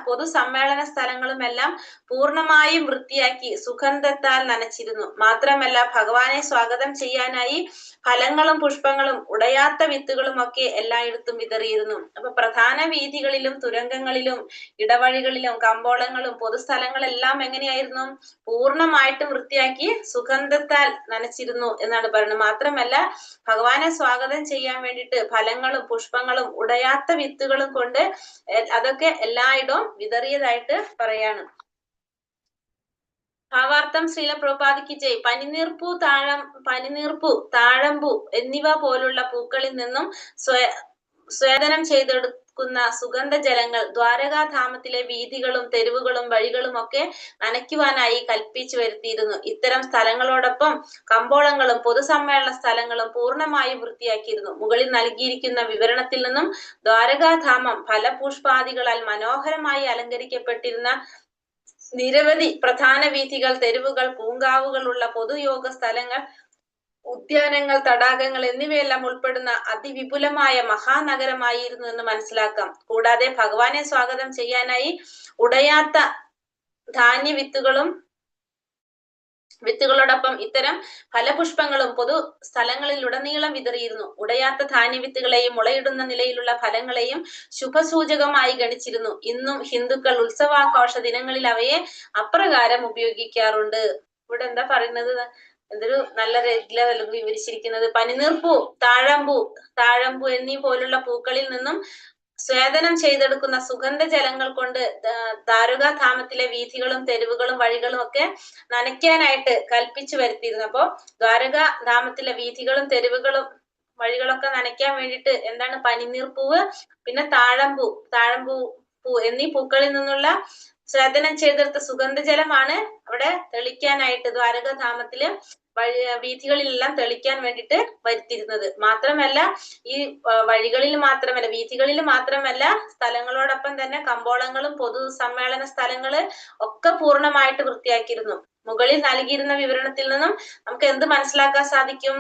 പൊതുസമ്മേളന സ്ഥലങ്ങളും എല്ലാം പൂർണമായും വൃത്തിയാക്കി സുഗന്ധത്താൽ നനച്ചിരുന്നു. മാത്രമല്ല ഭഗവാനെ സ്വാഗതം ചെയ്യാനായി ഫലങ്ങളും പുഷ്പങ്ങളും ഉടയാത്ത വിത്തുകളും ഒക്കെ എല്ലായിടത്തും വിതറിയിരുന്നു. അപ്പൊ പ്രധാന വീഥികളിലും തുരങ്കങ്ങളിലും ഇടവഴികളിലും കമ്പോളങ്ങളും പൊതുസ്ഥലങ്ങളെല്ലാം എങ്ങനെയായിരുന്നു? പൂർണ്ണമായിട്ടും വൃത്തിയാക്കി സുഗന്ധത്താൽ നനച്ചിരുന്നു എന്നാണ് പറയുന്നത്. മാത്രമല്ല ഭഗവാനെ സ്വാഗതം ചെയ്യാൻ വേണ്ടിയിട്ട് ഫലങ്ങളും പുഷ്പങ്ങളും ഉടയാത്ത വിത്തുകളും കൊണ്ട് അതൊക്കെ എല്ലായിടവും വിതറിയതായിട്ട് പറയാണ്. ഭാവാർത്ഥം. ശ്രീല പ്രഭുപാദിക്ക് ജയ്. പനിനീർപ്പൂ, താഴമ്പൂ എന്നിവ പോലുള്ള പൂക്കളിൽ നിന്നും സ്വേദനം ചെയ്തെടുക്കുന്ന സുഗന്ധജലങ്ങൾ ദ്വാരകാധാമത്തിലെ വീഥികളും തെരുവുകളും വഴികളും ഒക്കെ നനയ്ക്കുവാനായി കൽപ്പിച്ചു വരുത്തിയിരുന്നു. ഇത്തരം സ്ഥലങ്ങളോടൊപ്പം കമ്പോളങ്ങളും പൊതുസമ്മേളന സ്ഥലങ്ങളും പൂർണ്ണമായും വൃത്തിയാക്കിയിരുന്നു. മുകളിൽ നൽകിയിരിക്കുന്ന വിവരണത്തിൽ നിന്നും ദ്വാരകാധാമം ഫലപുഷ്പാദികളാൽ മനോഹരമായി അലങ്കരിക്കപ്പെട്ടിരുന്ന നിരവധി പ്രധാന വീഥികൾ, തെരുവുകൾ, പൂങ്കാവുകളുള്ള പൊതുയോഗ സ്ഥലങ്ങൾ, ഉദ്യാനങ്ങൾ, തടാകങ്ങൾ എന്നിവയെല്ലാം ഉൾപ്പെടുന്ന അതിവിപുലമായ മഹാനഗരമായിരുന്നു എന്ന് മനസ്സിലാക്കാം. കൂടാതെ ഭഗവാനെ സ്വാഗതം ചെയ്യാനായി ഉടയാത്ത വിത്തുകളോടൊപ്പം ഇത്തരം ഫലപുഷ്പങ്ങളും പൊതു സ്ഥലങ്ങളിലുടനീളം വിതറിയിരുന്നു. ഉടയാത്ത ധാന്യവിത്തുകളെയും മുളയിടുന്ന നിലയിലുള്ള ഫലങ്ങളെയും ശുഭസൂചകമായി ഗണിച്ചിരുന്നു. ഇന്നും ഹിന്ദുക്കൾ ഉത്സവാഘോഷ ദിനങ്ങളിൽ അവയെ അപ്രകാരം ഉപയോഗിക്കാറുണ്ട്. ഇവിടെ എന്താ പറയുന്നത്? എന്തൊരു നല്ല രീതിയിലാണ് വിവരിച്ചിരിക്കുന്നത്. പനിനീർപ്പൂ, താഴമ്പൂ എന്നീ പോലുള്ള പൂക്കളിൽ നിന്നും സ്വേദനം ചെയ്തെടുക്കുന്ന സുഗന്ധജലങ്ങൾ കൊണ്ട് ദ്വാരകാധാമത്തിലെ വീഥികളും തെരുവുകളും വഴികളും ഒക്കെ നനയ്ക്കാനായിട്ട് കൽപ്പിച്ചു വരുത്തിയിരുന്നു. അപ്പോ ദ്വാരകാധാമത്തിലെ വീഥികളും തെരുവുകളും വഴികളൊക്കെ നനയ്ക്കാൻ വേണ്ടിയിട്ട് എന്താണ്? പനിനീർപ്പൂവ്, പിന്നെ താഴമ്പൂ എന്നീ പൂക്കളിൽ നിന്നുള്ള സ്വേദനം ചെയ്തെടുത്ത സുഗന്ധജലമാണ് അവിടെ തെളിക്കാനായിട്ട് ദ്വാരകാധാമത്തില് വീഥികളിലെല്ലാം തെളിക്കാൻ വേണ്ടിയിട്ട് വരുത്തിയിരുന്നത്. മാത്രമല്ല ഈ വഴികളിൽ മാത്രമല്ല, വീഥികളിൽ മാത്രമല്ല, സ്ഥലങ്ങളോടൊപ്പം തന്നെ കമ്പോളങ്ങളും പൊതു സമ്മേളന സ്ഥലങ്ങള് ഒക്കെ പൂർണ്ണമായിട്ട് വൃത്തിയാക്കിയിരുന്നു. മുകളിൽ നൽകിയിരുന്ന വിവരണത്തിൽ നിന്നും നമുക്ക് എന്ത് മനസ്സിലാക്കാൻ സാധിക്കും?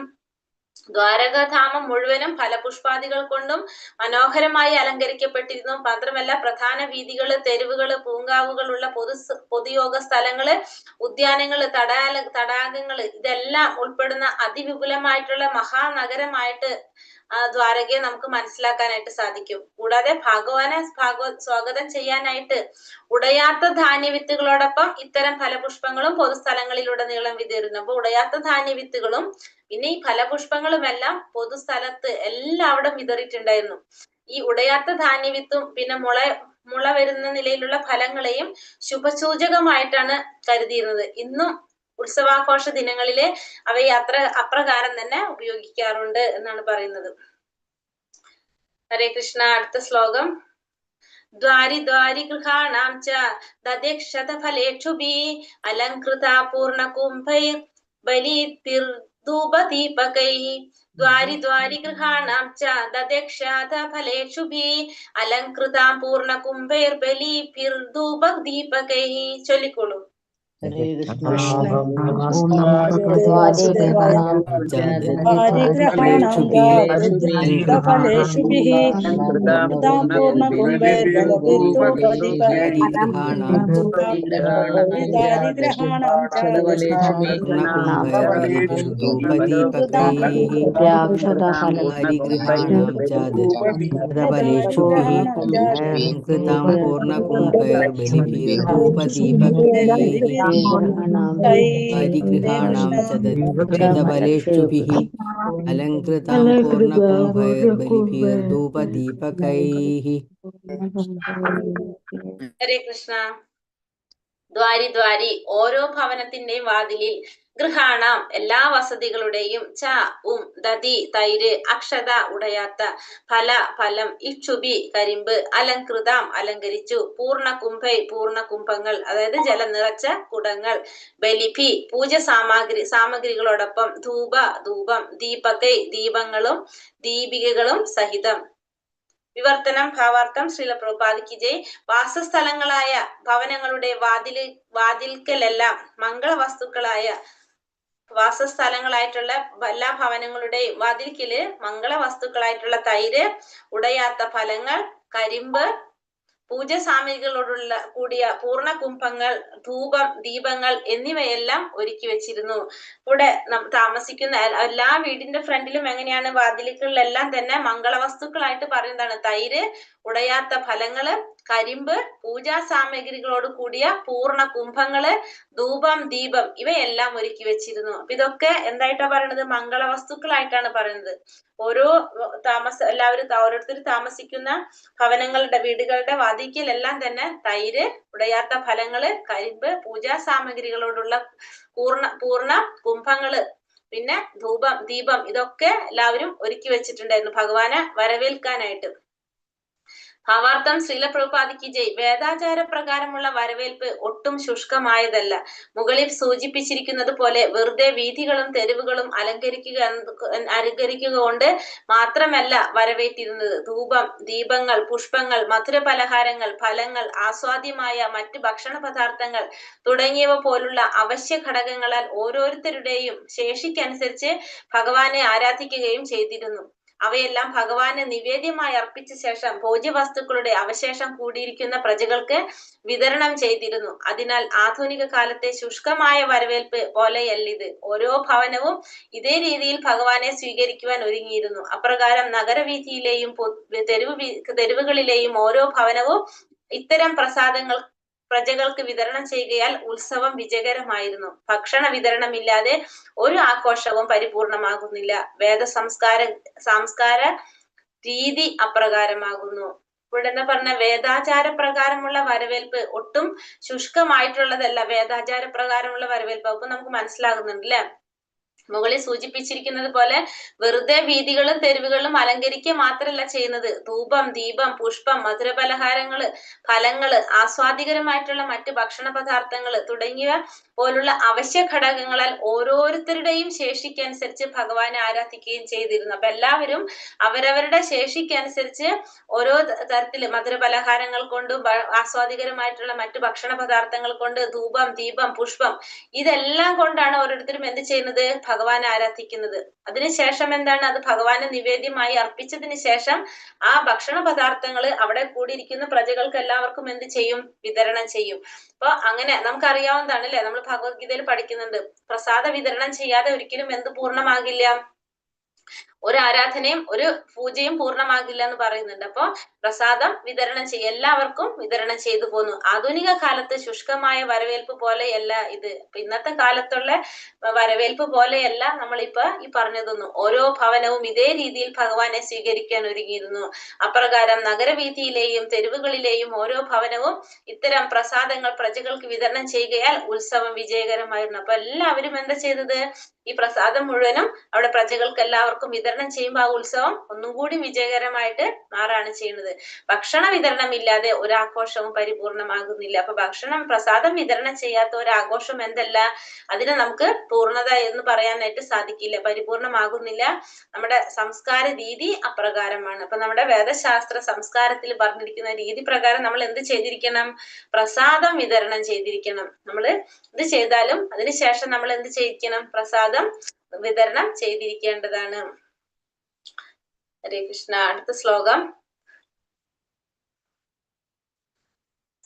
ദ്വാരകാധാമം മുഴുവനും ഫലപുഷ്പാദികൾ കൊണ്ടും മനോഹരമായി അലങ്കരിക്കപ്പെട്ടിരുന്നു. മാത്രമല്ല പ്രധാന വീഥികള്, തെരുവുകള്, പൂങ്കാവുകളുള്ള പൊതുയോഗ സ്ഥലങ്ങള്, ഉദ്യാനങ്ങള്, തടാകങ്ങള് ഇതെല്ലാം ഉൾപ്പെടുന്ന അതിവിപുലമായിട്ടുള്ള മഹാനഗരമായിട്ട് ദ്വാരകയെ നമുക്ക് മനസ്സിലാക്കാനായിട്ട് സാധിക്കും. കൂടാതെ ഭഗവാനെ സ്വാഗതം ചെയ്യാനായിട്ട് ഉടയാത്ത ധാന്യവിത്തുകളോടൊപ്പം ഇത്തരം ഫലപുഷ്പങ്ങളും പൊതുസ്ഥലങ്ങളിലുടനീളം വിതരുന്നു. അപ്പൊ ഉടയാത്ത ധാന്യവിത്തുകളും പിന്നെ ഈ ഫലപുഷ്പങ്ങളുമെല്ലാം പൊതുസ്ഥലത്ത് എല്ലാവിടും വിതറിയിട്ടുണ്ടായിരുന്നു. ഈ ഉടയാത്ത ധാന്യവിത്തും പിന്നെ മുള വരുന്ന നിലയിലുള്ള ഫലങ്ങളെയും ശുഭസൂചകമായിട്ടാണ് കരുതിയിരുന്നത്. ഇന്നും ഉത്സവാഘോഷ ദിനങ്ങളില് അവയെ അപ്രകാരം തന്നെ ഉപയോഗിക്കാറുണ്ട് എന്നാണ് പറയുന്നത്. ഹരേ കൃഷ്ണ. അടുത്ത ശ്ലോകം. ദ്വാരി ദ്വാരി ഗൃഹാണാം ച ദദക്ഷത ഫലേഷുഭി അലംകൃത പൂർണ്ണകുംഭൈർ ബലിർധൂപദീപകൈ. ദ്വാരി ദ്വാരി ഗൃഹാണാം ച ദദക്ഷത ഫലേഷുഭി അലംകൃത പൂർണ്ണകുംഭൈർ ബലിർധൂപദീപകൈ. ചൊല്ലിക്കോളൂ. ഹരേ കൃഷ്ണ. ഓം നമോ ഭഗവതേ വാസുദേവായ ഹരിഗൃഹാണാം ചദബലേഷുഭിഃ അലംകൃതാം പൂർണ്ണകുംഭൈർബലിഭിർധൂപദീപകൈഃ. ഹരേ കൃഷ്ണ. ദ്വാരി ദ്വാരി ഓരോ ഭവനത്തിന്റെയും വാതിലിൽ, ഗൃഹാണാം എല്ലാ വസതികളുടെയും, ച ദതി തൈര്, അക്ഷത ഉടയാത്ത, ഫല ഫലം, ഇക്ഷുഭി കരിമ്പ്, അലംകൃതാം അലങ്കരിച്ചു, പൂർണ്ണ കുംഭൈ പൂർണ്ണ കുംഭങ്ങൾ അതായത് ജലം നിറച്ച കുടങ്ങൾ, ബലിഭി പൂജ സാമഗ്രികളോടൊപ്പം, ധൂപ ധൂപം, ദീപകൈ ദീപങ്ങളും ദീപികകളും സഹിതം. വിവർത്തനം ഭാവാർത്ഥം. ശ്രീല പ്രഭുപാദിക്ക് ജയ്. വാസസ്ഥലങ്ങളായ ഭവനങ്ങളുടെ വാതിൽക്കലെല്ലാം മംഗളവസ്തുക്കളായ വാസസ്ഥലങ്ങളായിട്ടുള്ള എല്ലാ ഭവനങ്ങളുടെയും വാതിൽക്കല് മംഗളവസ്തുക്കളായിട്ടുള്ള തൈര്, ഉടയാത്ത ഫലങ്ങൾ, കരിമ്പ്, പൂജ സാമഗ്രികളോടുള്ള കൂടിയ പൂർണ്ണ കുംഭങ്ങൾ, ധൂപം, ദീപങ്ങൾ എന്നിവയെല്ലാം ഒരുക്കി വെച്ചിരുന്നു. ഇവിടെ താമസിക്കുന്ന എല്ലാ വീടിന്റെ ഫ്രണ്ടിലും എങ്ങനെയാണ് വാതിലുകളിലെല്ലാം തന്നെ മംഗളവസ്തുക്കളായിട്ട് പറയുന്നതാണ് തൈര്, ഉടയാത്ത ഫലങ്ങള്, കരിമ്പ്, പൂജാ സാമഗ്രികളോട് കൂടിയ പൂർണ്ണ കുംഭങ്ങള്, ധൂപം, ദീപം ഇവയെല്ലാം ഒരുക്കി വെച്ചിരുന്നു. അപ്പൊ ഇതൊക്കെ എന്തായിട്ടാ പറയുന്നത്? മംഗളവസ്തുക്കളായിട്ടാണ് പറയുന്നത്. ഓരോരുത്തർ താമസിക്കുന്ന ഭവനങ്ങളുടെ വീടുകളുടെ വാതിൽക്കലെല്ലാം തന്നെ തൈര്, ഉടയാത്ത ഫലങ്ങള്, കരിമ്പ്, പൂജാ സാമഗ്രികളോടുള്ള പൂർണ്ണ കുംഭങ്ങള്, പിന്നെ ധൂപം, ദീപം ഇതൊക്കെ എല്ലാവരും ഒരുക്കി വെച്ചിട്ടുണ്ടായിരുന്നു ഭഗവാനെ വരവേൽക്കാനായിട്ട്. ഭാവാർത്ഥം. ശ്രീല പ്രഭുപാദിക്ക് ജയ്. വേദാചാര പ്രകാരമുള്ള വരവേൽപ്പ് ഒട്ടും ശുഷ്കമായതല്ല. മുകളിൽ സൂചിപ്പിച്ചിരിക്കുന്നത് പോലെ വെറുതെ വീഥികളും തെരുവുകളും അലങ്കരിക്കുക കൊണ്ട് മാത്രമല്ല വരവേറ്റിരുന്നത്. ധൂപം, ദീപങ്ങൾ, പുഷ്പങ്ങൾ, മധുരപലഹാരങ്ങൾ, ഫലങ്ങൾ, ആസ്വാദ്യമായ മറ്റ് ഭക്ഷണ പദാർത്ഥങ്ങൾ തുടങ്ങിയവ പോലുള്ള അവശ്യ ഘടകങ്ങളാൽ ഓരോരുത്തരുടെയും ശേഷിക്കനുസരിച്ച് ഭഗവാനെ ആരാധിക്കുകയും ചെയ്തിരുന്നു. അവയെല്ലാം ഭഗവാന് നിവേദ്യമായി അർപ്പിച്ച ശേഷം ഭോജ്യവസ്തുക്കളുടെ അവശേഷം കൂടിയിരിക്കുന്ന പ്രജകൾക്ക് വിതരണം ചെയ്തിരുന്നു. അതിനാൽ ആധുനിക കാലത്തെ ശുഷ്കമായ വരവേൽപ്പ് പോലെയല്ലിത്. ഓരോ ഭവനവും ഇതേ രീതിയിൽ ഭഗവാനെ സ്വീകരിക്കുവാൻ ഒരുങ്ങിയിരുന്നു. അപ്രകാരം നഗരവീഥിയിലെയും തെരുവുകളിലെയും ഓരോ ഭവനവും ഇത്തരം പ്രസാദങ്ങൾ പ്രജകൾക്ക് വിതരണം ചെയ്യുകയാൽ ഉത്സവം വിജയകരമായിരുന്നു. ഭക്ഷണ വിതരണമില്ലാതെ ഒരു ആഘോഷവും പരിപൂർണമാകുന്നില്ല. സാംസ്കാര രീതി അപ്രകാരമാകുന്നു. ഇവിടെ എന്താ പറഞ്ഞ? വേദാചാര പ്രകാരമുള്ള വരവേൽപ്പ് ഒട്ടും ശുഷ്കമായിട്ടുള്ളതല്ല. വേദാചാര പ്രകാരമുള്ള വരവേൽപ്പ് അപ്പൊ നമുക്ക് മനസ്സിലാകുന്നുണ്ട് അല്ലെ? മുകളിൽ സൂചിപ്പിച്ചിരിക്കുന്നത് പോലെ വെറുതെ വീഥികളും തെരുവുകളും അലങ്കരിക്കുക മാത്രമല്ല ചെയ്യുന്നത്. ധൂപം, ദീപം, പുഷ്പം, മധുരപലഹാരങ്ങള്, ഫലങ്ങള്, ആസ്വാദികരമായിട്ടുള്ള മറ്റ് ഭക്ഷണ പദാർത്ഥങ്ങള് തുടങ്ങിയ പോലുള്ള അവശ്യ ഘടകങ്ങളാൽ ഓരോരുത്തരുടെയും ശേഷിക്കനുസരിച്ച് ഭഗവാനെ ആരാധിക്കുകയും ചെയ്തിരുന്നു. അപ്പൊ എല്ലാവരും അവരവരുടെ ശേഷിക്കനുസരിച്ച് ഓരോ തരത്തില് മധുരപലഹാരങ്ങൾ കൊണ്ടും ആസ്വാദികരമായിട്ടുള്ള മറ്റു ഭക്ഷണ പദാർത്ഥങ്ങൾ കൊണ്ട്, ധൂപം, ദീപം, പുഷ്പം, ഇതെല്ലാം കൊണ്ടാണ് ഓരോരുത്തരും എന്ത് ചെയ്യുന്നത്? ഭഗവാനെ ആരാധിക്കുന്നത്. അതിനുശേഷം എന്താണ്? അത് ഭഗവാന് നിവേദ്യമായി അർപ്പിച്ചതിന് ശേഷം ആ ഭക്ഷണ പദാർത്ഥങ്ങൾ അവിടെ കൂടിയിരിക്കുന്ന പ്രജകൾക്ക് എല്ലാവർക്കും എന്ത് ചെയ്യും? വിതരണം ചെയ്യും. അപ്പൊ അങ്ങനെ നമുക്കറിയാവുന്നതാണ് അല്ലെ, നമ്മൾ ഭഗവത്ഗീതയിൽ പഠിക്കുന്നുണ്ട്, പ്രസാദ വിതരണം ചെയ്യാതെ ഒരിക്കലും എന്ത് പൂർണ്ണമാകില്ല? ഒരു ആരാധനയും ഒരു പൂജയും പൂർണ്ണമാകില്ല എന്ന് പറയുന്നുണ്ട്. അപ്പൊ പ്രസാദം വിതരണം ചെയ്യും, എല്ലാവർക്കും വിതരണം ചെയ്തു പോന്നു. ആധുനിക കാലത്ത് ശുഷ്കമായ വരവേൽപ്പ് പോലെയല്ല ഇത്. ഇന്നത്തെ കാലത്തുള്ള വരവേൽപ്പ് പോലെയല്ല നമ്മളിപ്പോ ഈ പറഞ്ഞതൊന്നും. ഓരോ ഭവനവും ഇതേ രീതിയിൽ ഭഗവാനെ സ്വീകരിക്കാൻ ഒരുങ്ങിയിരുന്നു. അപ്രകാരം നഗരവീഥിയിലെയും തെരുവുകളിലെയും ഓരോ ഭവനവും ഇത്തരം പ്രസാദങ്ങൾ പ്രജകൾക്ക് വിതരണം ചെയ്യുകയാൽ ഉത്സവം വിജയകരമായിരുന്നു. അപ്പൊ എല്ലാവരും എന്താ ചെയ്തത്? ഈ പ്രസാദം മുഴുവനും അവിടെ പ്രജകൾക്ക് എല്ലാവർക്കും വിതരണം ചെയ്യുമ്പോൾ ആ ഉത്സവം ഒന്നും കൂടി വിജയകരമായിട്ട് മാറാണ് ചെയ്യുന്നത്. ഭക്ഷണ വിതരണം ഇല്ലാതെ ഒരാഘോഷവും പരിപൂർണമാകുന്നില്ല. അപ്പൊ പ്രസാദം വിതരണം ചെയ്യാത്ത ഒരാഘോഷം എന്തല്ല, അതിനെ നമുക്ക് പൂർണ്ണത എന്ന് പറയാനായിട്ട് സാധിക്കില്ല, പരിപൂർണമാകുന്നില്ല. നമ്മുടെ സംസ്കാര രീതി അപ്രകാരമാണ്. അപ്പൊ നമ്മുടെ വേദശാസ്ത്ര സംസ്കാരത്തിൽ പറഞ്ഞിരിക്കുന്ന രീതി പ്രകാരം നമ്മൾ എന്ത് ചെയ്തിരിക്കണം? പ്രസാദം വിതരണം ചെയ്തിരിക്കണം. നമ്മൾ ഇത് ചെയ്താലും അതിനുശേഷം നമ്മൾ എന്ത് ചെയ്യിക്കണം? പ്രസാദം വിതരണം ചെയ്തിരിക്കേണ്ടതാണ്. ഹരേ കൃഷ്ണ. അടുത്ത ശ്ലോകം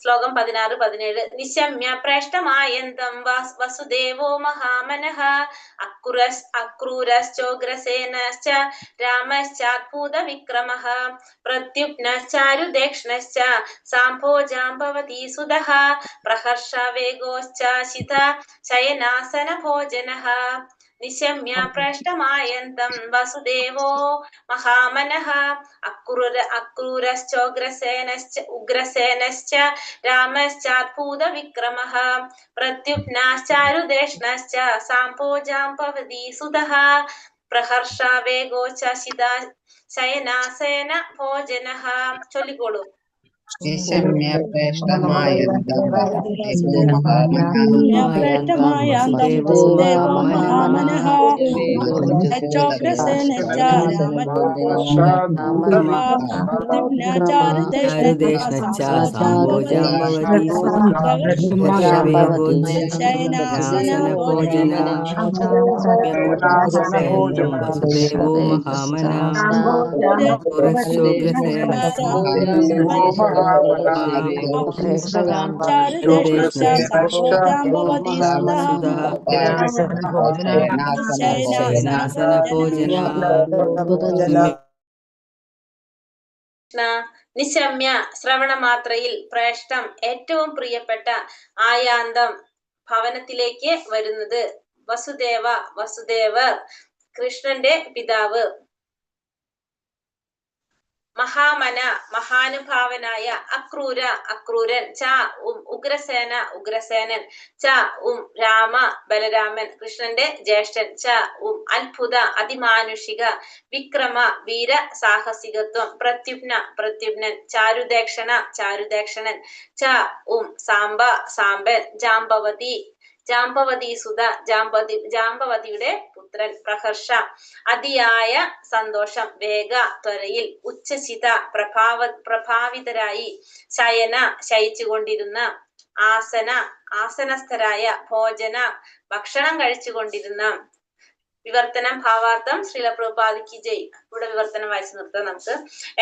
16-17. നിശമ്യ പ്രേഷ്ടമായന്തം വസുദേവോ മഹാമനഃ അക്രൂരശ്ചോഗ്രസേനശ്ച രാമശ്ചാത്ഭുത വിക്രമഃ പ്രദ്യുമ്നശ്ചാരുദേക്ഷ്ണശ്ച സാംഭോജാംബവതി സുതഃ പ്രഹർഷവേഗോശ്ചാശിത ശയനാസന ഭോജനഃ നിശമ്യ പ്രേഷ്ടമായന്തം വസുദേവോ മഹാമനഃ ഉഗ്രസേനശ്ച രാമശ്ചാത്ഭുത വിക്രമഃ പ്രദ്യുമ്നശ്ചാരുദേക്ഷ്ണശ്ച സാംഭോജാംബവതി സുതഃ പ്രഹർഷവേഗോച്ഛ്വസിത ശയനാസന ഭോജനഃ. ചൊല്ലിക്കോളൂ. നിശമ്യ പ്രേഷ്ടമായന്തം വസുദേവോ മഹാമനഃ വസുദേവോ മഹാമനഃ അച്ചോഗ്രസേനശ്ച ചാരുദേഷ്ണശ്ച സാംഭോജാംബവതി സുതഃ പ്രഹർഷവേഗോച്ഛ്വസിത പ്രേഷ്ടമായന്തം വസുദേവോ മഹാമനഃ അക്രൂരശ്ചോഗ്രസേനശ്ച ശയനാസന ഭോജന. നിശമ്യ ശ്രവണ മാത്രയിൽ പ്രേഷ്ടം ഏറ്റവും പ്രിയപ്പെട്ട ആയാന്തം ഭവനത്തിലേക്ക് വരുന്നത് വസുദേവർ കൃഷ്ണന്റെ പിതാവ്, മഹാമന മഹാനുഭാവനായ, അക്രൂരൻ ഉഗ്രസേനൻ രാമ ബലരാമൻ കൃഷ്ണന്റെ ജ്യേഷ്ഠൻ, അത്ഭുത അതിമാനുഷിക, വിക്രമ വീര സാഹസികത്വം, പ്രദ്യുമ്നൻ ചാരുദേക്ഷണൻ, സാമ്പൻ ജാംബവതി സുത ജാംബവതിയുടെ പുത്രൻ, പ്രഹർഷ അതിയായ സന്തോഷം, വേഗ ത്വരയിൽ, ഉച്ഛസിത പ്രഭാവിതരായി, ശയന ശയിച്ചുകൊണ്ടിരുന്ന, ആസനസ്ഥരായ, ഭോജന ഭക്ഷണം കഴിച്ചുകൊണ്ടിരുന്ന. വിവർത്തനം ഭാവാർത്ഥം ശ്രീല പ്രഭുപാദ് ജയ്. ഇവിടെ വിവർത്തനം വായിച്ചു നിർത്താം നമുക്ക്.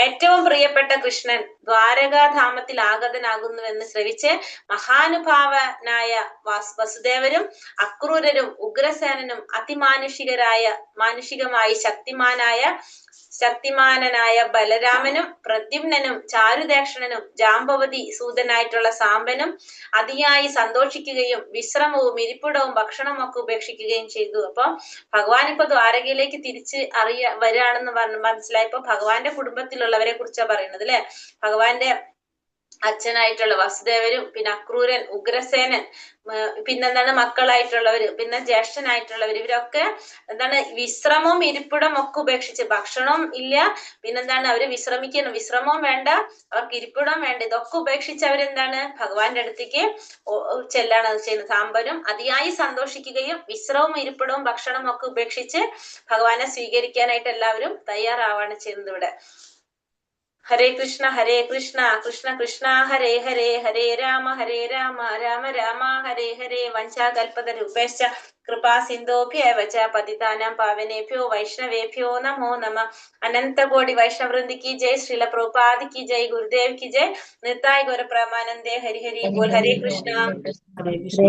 ഏറ്റവും പ്രിയപ്പെട്ട കൃഷ്ണൻ ദ്വാരകാധാമത്തിൽ ആഗതനാകുന്നുവെന്ന് ശ്രവിച്ച് മഹാനുഭാവനായ വസുദേവരും അക്രൂരരും ഉഗ്രസേനനും മാനുഷികമായി ശക്തിമാനായ ബലരാമനും പ്രദ്യുമ്നനും ചാരുദേക്ഷണനും ജാംബവതി സൂതനായിട്ടുള്ള സാമ്പനും അതിയായി സന്തോഷിക്കുകയും വിശ്രമവും ഇരിപ്പിടവും ഭക്ഷണവും ഒക്കെ ഉപേക്ഷിക്കുകയും ചെയ്തു. അപ്പൊ ഭഗവാൻ ഇപ്പൊ ദ്വാരകയിലേക്ക് തിരിച്ച് വരികയാണെന്ന് മനസ്സിലായപ്പോ ഭഗവാന്റെ കുടുംബത്തിലുള്ളവരെ കുറിച്ചാണ് പറയുന്നത് അല്ലെ. ഭഗവാന്റെ അച്ഛനായിട്ടുള്ള വസുദേവരും, പിന്നെ അക്രൂരൻ, ഉഗ്രസേനൻ, പിന്നെന്താണ് മക്കളായിട്ടുള്ളവര്, പിന്നെ ജ്യേഷ്ഠനായിട്ടുള്ളവര്, ഇവരൊക്കെ എന്താണ് വിശ്രമവും ഇരിപ്പിടം ഒക്കെ ഉപേക്ഷിച്ച്, ഭക്ഷണം ഇല്ല, പിന്നെന്താണ് അവര് വിശ്രമവും വേണ്ട, അവർക്ക് ഇരിപ്പിടം വേണ്ട, ഇതൊക്കെ ഉപേക്ഷിച്ച് അവരെന്താണ് ഭഗവാന്റെ അടുത്തേക്ക് ചെല്ലാണ് ചെയ്യുന്നത്. സാമ്പരും അതിയായി സന്തോഷിക്കുകയും വിശ്രമവും ഇരിപ്പിടവും ഭക്ഷണവും ഒക്കെ ഉപേക്ഷിച്ച് ഭഗവാനെ സ്വീകരിക്കാനായിട്ട് എല്ലാവരും തയ്യാറാവാണ് ചെയ്യുന്നത് ഇവിടെ. ഹരേ കൃഷ്ണ കൃഷ്ണ കൃഷ്ണ ഹരേ ഹരേ, ഹരേ രാമ രാമ രാമ ഹരേ ഹരേ. വഞ്ചാകൽപതരുപേശ്ച കൃപാ സിന്ധോഭ്യേവ ച പതിതാനാം പാവനേഭ്യോ വൈഷ്ണവേഭ്യോ നമോ നമ. അനന്തകോടി വൈഷ്ണവൃന്ദി കി ജയ്. ശ്രീല പ്രഭുപാദ് കി ജയ്. ഗുരുദേവ് കി ജയ്. നിതായ് ഗൗര പ്രമാനന്ദേ. ഹരി ഹരി ബോൽ. ഹരേ കൃഷ്ണ. ഹരേ കൃഷ്ണ.